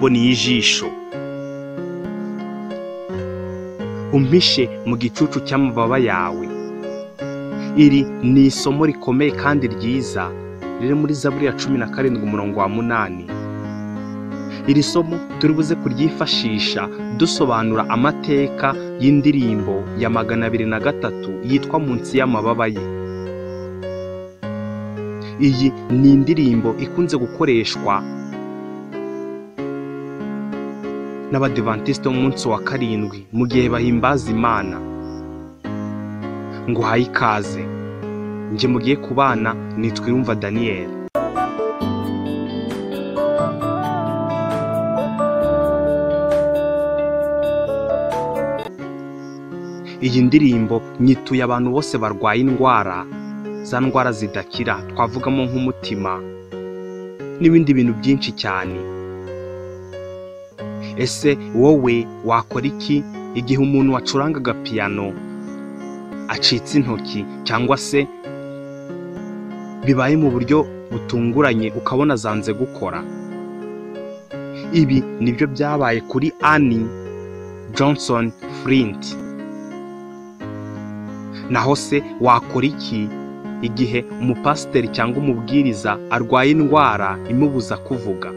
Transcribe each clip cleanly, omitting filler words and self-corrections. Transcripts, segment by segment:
imboni y'ijisho. Umpishe mu gicucu cy'amababa yawe. Iri ni isomo rikomeye kandi ryiza riri muri Zaburi ya 17 umurongo wa 8. Iri somo turi buze kuryifashisha dusobanura amateka y'indirimbo ya 203 yitwa Munsi y'amababa ye. Iyi ni indirimbo ikunze gukoreshwa n'Abadiventiste b'umunsi wa karindwi mu gihe bahimbaza Imana. Nguhaye ikaze, nje mugiye kubana nitwa Daniel. Iyi ndirimbo nyituye abantu bose barwaye indwara, za ndwara zidakira, twavugamo nk'umutima n'ibindi bintu byinshi cyane. Ese wowe wakora iki igihe umuntu wacurangaga piano acitse intoki cyangwa se bibaye mu buryo butunguranye ukabona zanze gukora? Ibi nibyo byabaye kuri Annie Johnson Flint. Naho se wakora iki igihe umupasiteri cyangwa umubwiriza arwaye indwara imubuza kuvuga?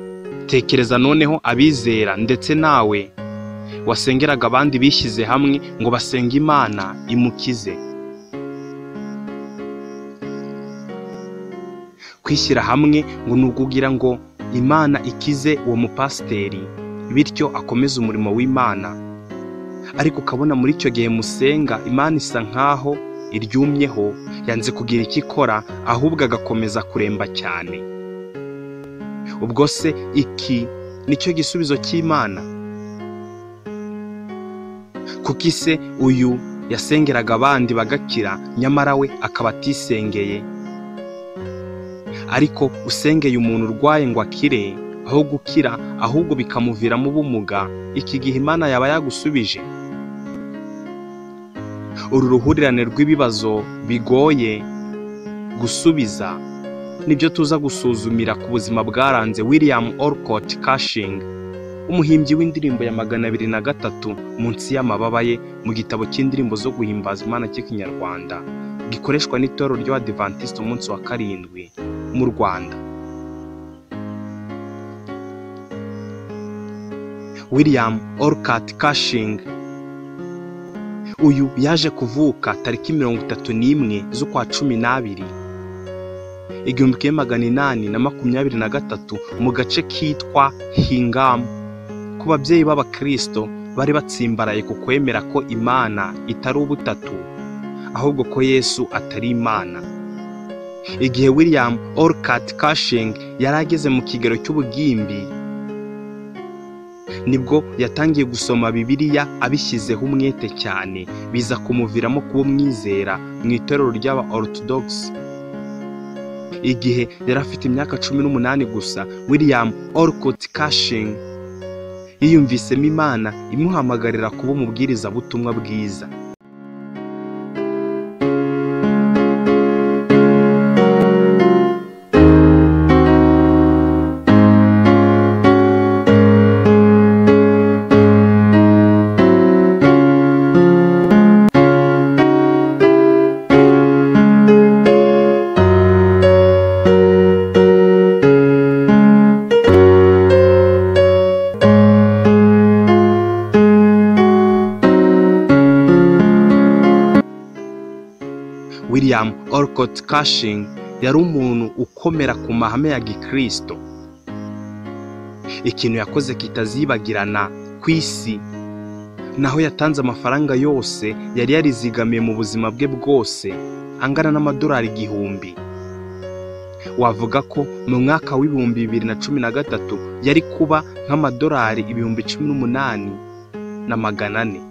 Tekereza noneho abizera ndetse nawe wasengeraga abandi bishyize hamwe ngo basenge Imana imukize. Kwishyira hamwe ngo nukugira ngo Imana ikize uwo mupasiteri bityo akomeze umurimo w'Imana. Ariko ukabona muri icyo gihe musenga Imana isa nkaho iryumyeho, yanze kugira icyo ikora, ahubwo agakomeza kuremba cyane. Ubwo se iki nicyo gisubizo cy'Imana? Kuki se uyu yasengeraga abandi bagakira nyamara we akaba atisengeye? Ariko usengeye umuntu urwaye ngo akire, aho gukira ahubwo bikamuviramo ubumuga, iki gihe Imana yaba yagusubije? Uru ruhurirane rw'ibibazo bigoye gusubiza nibyo tuza gusuzumira ku buzima bwaranze William Olcott Cushing, umuhimbyi w'indirimbo ya 203 Munsi y'amababa ye, mu gitabo cy'indirimbo zo guhimbaza Imana cy'Ikinyarwanda gikoreshwa n'itorero ry'Abadiventiste umunsi wa karindwi mu Rwanda. William Olcott Cushing uyu yaje kuvuka tariki 31 z'ukwa 12 1823 mu gace kitwa Hingham. Ku babyeyi b'Abakristo bari batsimbaraye ku kwemera ko Imana itari ubutatu, ahubwo ko Yesu atari Imana. Igihe William Olcott Cushing yari ageze mu kigero cy'ubugimbi, nibwo yatangiye gusoma Bibiliya abishyizeho umwete cyane, biza kumuviramo kuba umwizera mu itorero ry'aba Orthodox. Igihe yari afite imyaka 18 gusa, William Olcott Cushing yiyumvisemo Imana imuhamagarira kuba umubwiriza butumwa bwiza. William Olcott Cushing yari umuntu ukomera ku mahame ya Gikristo. Ikintu yakoze kitazibagirana ku isi, naho yatanze amafaranga yose yari yarizigamiye mu buzima bwe bwose, angana n'amadolari 1000. Wavuga ko mu mwaka w'ibihumbi 2013 yari kuba nk'amadolari 18,400.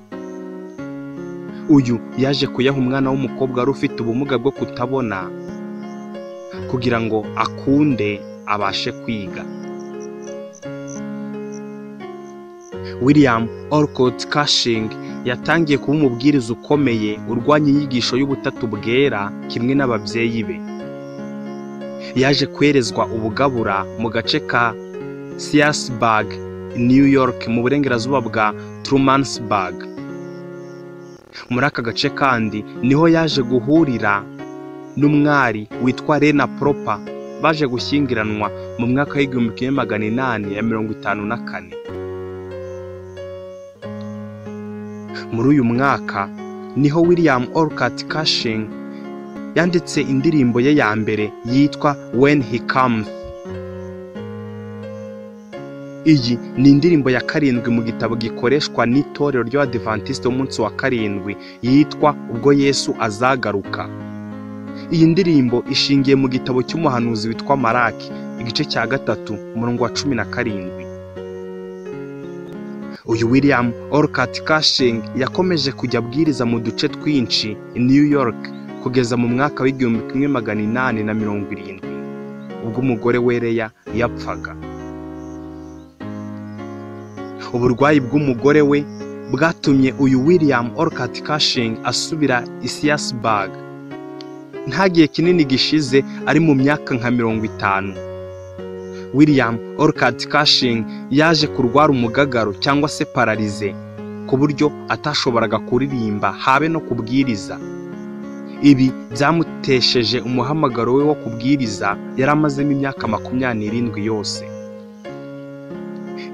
Uyu yaje kuyaha umwana w'umukobwa wari ufite ubumuga bwo kutabona kugira ngo akunde abashe kwiga. William Olcott Cushing yatangiye kuba umubwiriza ukomeye urwanya inyigisho y'ubutatu bwera kimwe n'ababyeyi be. Yaje kwerezwa ubugabura mu gace ka Searsburg New York mu burengerazuba bwa Trumansburg. Muri aka gace kandi niho yaje guhurira n'umwari witwa Lena Proper, baje gushyingiranwa mu mwaka w'1854. Muri uyu mwaka niho William Orcutt Cushing yanditse indirimbo ye ya mbere yitwa When He Comes. Iyi ni indirimbo ya karindwi mu gitabo gikoreshwa n'itorero ry'Abadiventiste b'umunsi wa karindwi yitwa Ubwo Yesu Azagaruka. Iyi ndirimbo ishingiye mu gitabo cy'umuhanuzi witwa Malaki, igice cya 3 umurongo wa 17. Uyu William Orcutt Cushing yakomeje kujya abwiriza mu duce twinshi i New York kugeza mu mwaka w'1870 ubwo umugore we Leah yapfaga. Uburwayi bw'umugore we bwatumye uyu William Orcutt Cushing asubira i Searsburg. Nta gihe kinini gishize ari mu myaka nka 50, William Orcutt Cushing yaje kurwara umugagaro cyangwa se paralize ku buryo atashoboraga kuririmba habe no kubwiriza. Ibi byamutesheje umuhamagaro we wo kubwiriza yari amazemo imyaka 27 yose.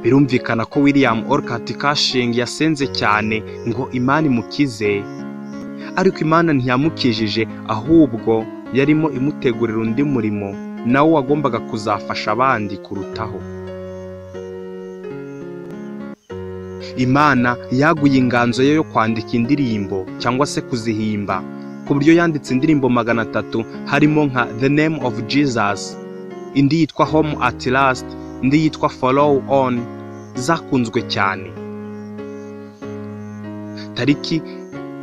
Birumvikana ko William Orcutt Cushing yasenze cyane ngo Imana imukize, ariko Imana ntiyamukijije, ahubwo yarimo imutegurira undi murimo nawe wagombaga kuzafasha abandi kurutaho. Imana yaguye inganzo ye yo kwandika indirimbo cyangwa se kuzihimba ku buryo yanditse indirimbo 300 harimo nka The Name of Jesus, indi yitwa Home at Last, indi yitwa Follow On, zakunzwe cyane. Tariki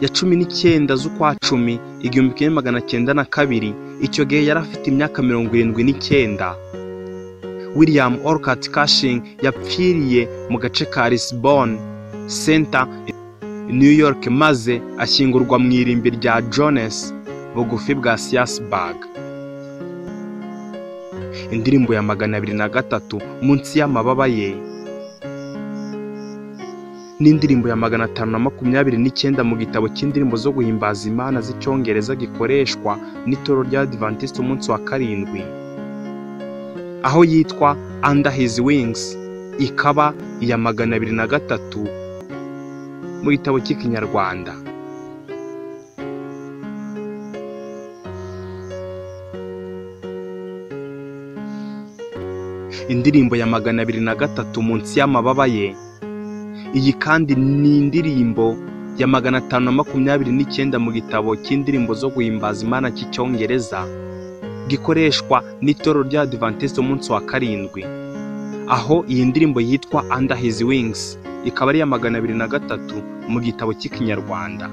ya 19 z'ukwa 10 1902, icyo gihe yari afite imyaka 79, William Orcutt Cushing yapfiriye mu gace ka Lisbon Center New York, maze ashyingurwa mu irimbi rya Jones bugufi bwa Searsburg. Indirimbo ya 203 Munsi y'amababa ye n'indirimbo ya 529 mu gitabo cy'indirimbo zo guhimbaza Imana z'icyongereza gikoreshwa n'itorero ry'Abadiventiste umunsi wa karindwi, aho yitwa Under His Wings, ikaba iya 203 mu gitabo cy'Ikinyarwanda. Indirimbo ya 203 Munsi y'amababa ye, iyi kandi ni indirimbo ya 529 mu gitabo cy'indirimbo zo guhimbaza Imana cy'icyongereza gikoreshwa n'itorero ry'Abadiventiste umunsi wa karindwi, aho iyi ndirimbo yitwa Under His Wings ikaba ari ya 203 mu gitabo cy'Ikinyarwanda.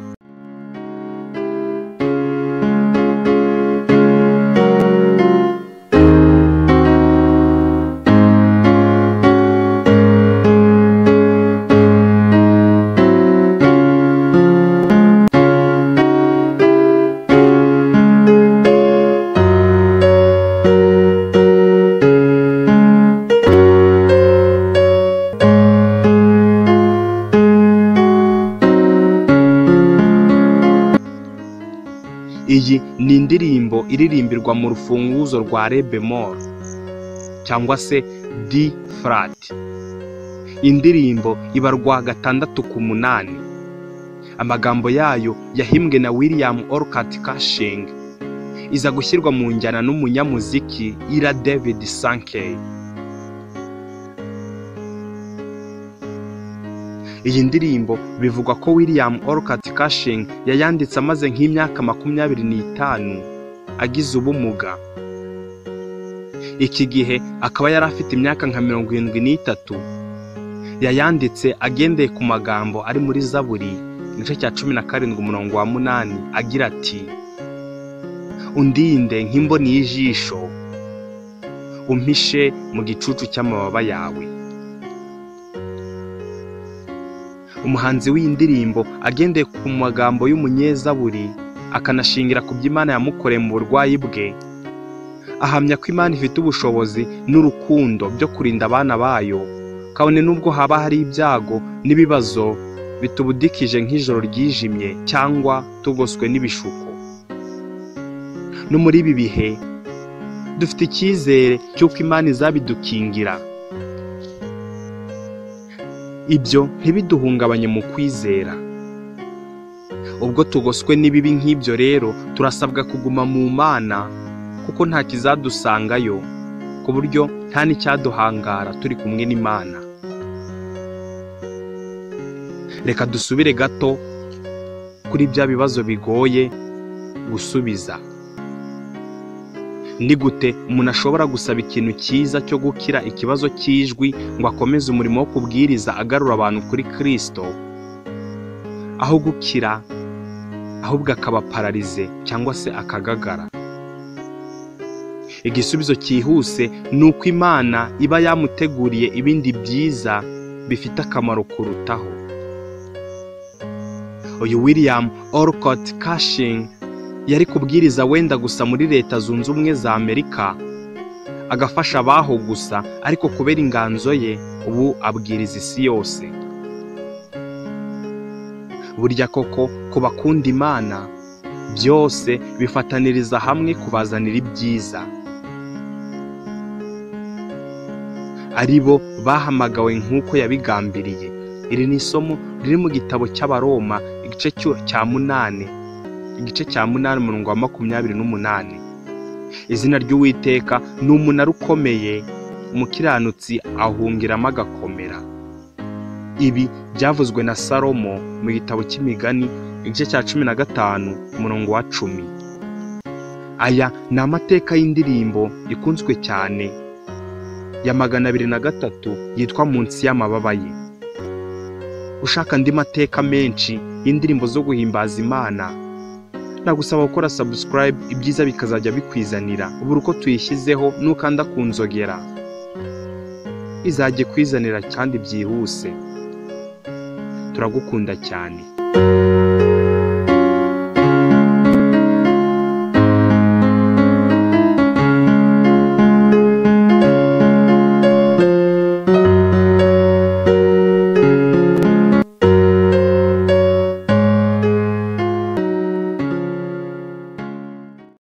Iyi ni indirimbo iririmbirwa mu rufunguzo rwa re bemol cyangwa se D flat. Indirimbo ibarwa 6/8. Amagambo yayo yahimbwe na William Orcutt Cushing, iza gushyirwa mu njyana n'umunyamuziki Ira David Sankey. Iyi ndirimbo bivugwa ko William Orcutt Cushing yayanditse amaze nk'imyaka 25 agize ubumuga. Iki gihe akaba yari afite imyaka nka 73. Yayanditse agendeye ku magambo ari muri Zaburi igice cya 17 umurongo wa 8 agira ati: undinde nk'imboni y'ijisho, umpishe mu gicucu cy'amababa yawe. Umuhanzi w'indirimbo agendeye ku magambo y'umunyezaburi akanashingira ku by'Imana yamukoreye mu burwayi bwe, ahamya ko Imana ifite ubushobozi n'urukundo byo kurinda abana bayo kabone n'ubwo haba hari ibyago n'ibibazo bitubudikije nk'ijoro ryijimye cyangwa tugoswe n'ibishuko. No muri ibi bihe dufite icyizere cy'uko Imana izabidukingira. Ibyo ntibiduhungabanye mu kwizera. Ubwo tugoswe n'ibibi nk'ibyo rero, turasabwa kuguma mu Mana kuko nta kizadusangayo, ku buryo nta n'icyaduhangara turi kumwe n'Imana. Reka dusubire gato kuri bya bibazo bigoye gusubiza. Ni gute umuntu ashobora gusaba ikintu cyiza cyo gukira ikibazo cy'ijwi ngo akomeze umurimo wo kubwiriza agarura abantu kuri Kristo, aho gukira ahubwo akaba pararize cyangwa se akagagara? Igisubizo cyihuse ni uko Imana iba yamuteguriye ibindi byiza bifite akamaro kurutaho. Uyu William Orcott Cushing yari kubwiriza wenda gusa muri Leta Zunze Ubumwe za Amerika, agafasha abaho gusa, ariko kubera inganzo ye ubu abwiriza isi yose. Burya koko ku bakunda Imana byose bifataniriza hamwe kubazanira ibyiza. Ari bo bahamagawe nk'uko yabigambiriye. Iri ni isomo riri mu gitabo cy'Abaroma igice cya 8 umurongo wa 28. Izina ry'Uwiteka ni umunara ukomeye, umukiranutsi ahungiramo agakomera. Ibi byavuzwe na Salomo mu gitabo cy'Imigani igice cya 15 umurongo wa 10. Aya ni amateka y'indirimbo ikunzwe cyane ya 203 yitwa Munsi y'amababa ye. Ushaka andi mateka menshi y'indirimbo zo guhimbaza Imana, nagusaba gukora subscribe, ibyiza bikazajya bikwizanira buri uko tuyishyizeho, nukanda ku nzogera izajye kwizanira kandi byihuse. Turagukunda cyane.